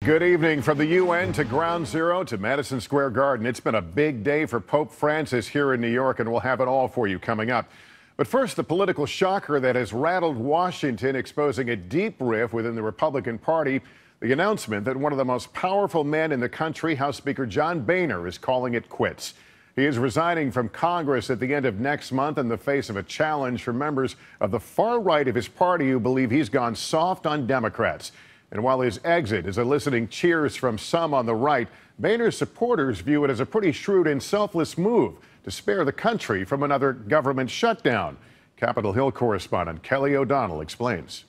Good evening. From the UN to Ground Zero to Madison Square Garden. It's been a big day for Pope Francis here in New York, and we'll have it all for you coming up. But first, the political shocker that has rattled Washington, exposing a deep rift within the Republican Party. The announcement that one of the most powerful men in the country, House Speaker John Boehner, is calling it quits. He is resigning from Congress at the end of next month in the face of a challenge from members of the far right of his party who believe he's gone soft on Democrats. And while his exit is eliciting cheers from some on the right, Boehner's supporters view it as a pretty shrewd and selfless move to spare the country from another government shutdown. Capitol Hill correspondent Kelly O'Donnell explains.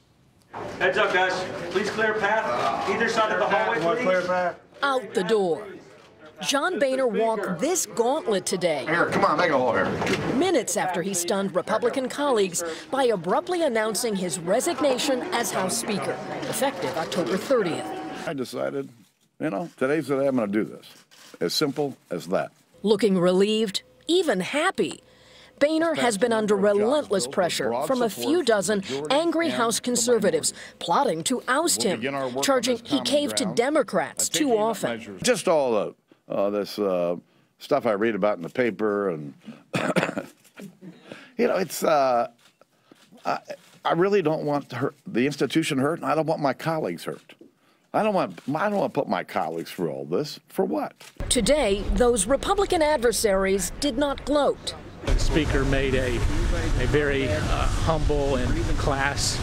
Heads up, guys. Please clear a path. Either side of the hallway, please. Out the door. John Boehner walked this gauntlet today. Here, come on, make a hole here. Minutes after he stunned Republican colleagues by abruptly announcing his resignation as House Speaker, effective October 30th. I decided, today's the day I'm going to do this. As simple as that. Looking relieved, even happy. Boehner has been under relentless pressure from a few dozen angry House conservatives plotting to oust him, charging he caved to Democrats too often. Just all this stuff I read about in the paper, and it's I really don't want the institution hurt, and I don't want my colleagues hurt. I don't want to put my colleagues through all this. For what? Today, those Republican adversaries did not gloat. The Speaker made a very humble and class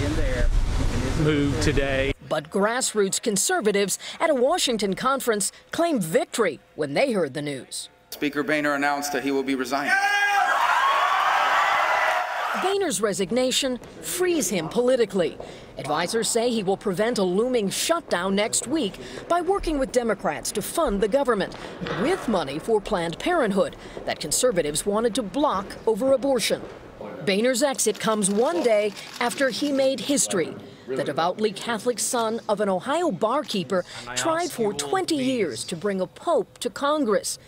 move today. But grassroots conservatives at a Washington conference claimed victory when they heard the news. Speaker Boehner announced that he will be resigning. Boehner's resignation frees him politically. Advisors say he will prevent a looming shutdown next week by working with Democrats to fund the government with money for Planned Parenthood that conservatives wanted to block over abortion. Boehner's exit comes one day after he made history. The devoutly Catholic son of an Ohio barkeeper tried for 20 years to bring a pope to Congress.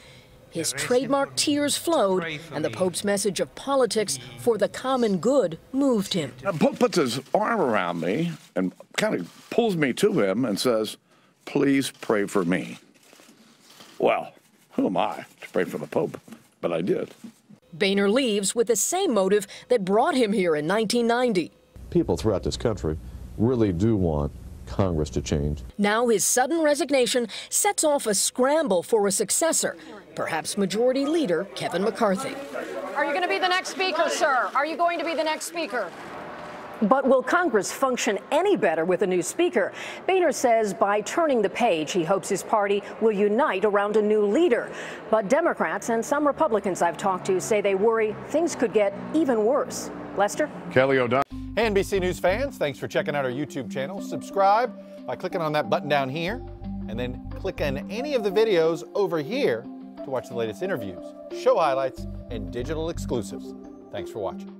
His trademark tears flowed, and the Pope's message of politics for the common good moved him. The Pope puts his arm around me and kind of pulls me to him and says, "Please pray for me." Well, who am I to pray for the Pope? But I did. Boehner leaves with the same motive that brought him here in 1990. People throughout this country really do want Congress to change. Now his sudden resignation sets off a scramble for a successor, perhaps Majority Leader Kevin McCarthy. Are you going to be the next speaker, sir? Are you going to be the next speaker? But will Congress function any better with a new speaker? Boehner says by turning the page, he hopes his party will unite around a new leader. But Democrats and some Republicans I've talked to say they worry things could get even worse. Lester? Kelly O'Donnell. Hey, NBC News fans, thanks for checking out our YouTube channel. Subscribe by clicking on that button down here, and then click on any of the videos over here to watch the latest interviews, show highlights, and digital exclusives. Thanks for watching.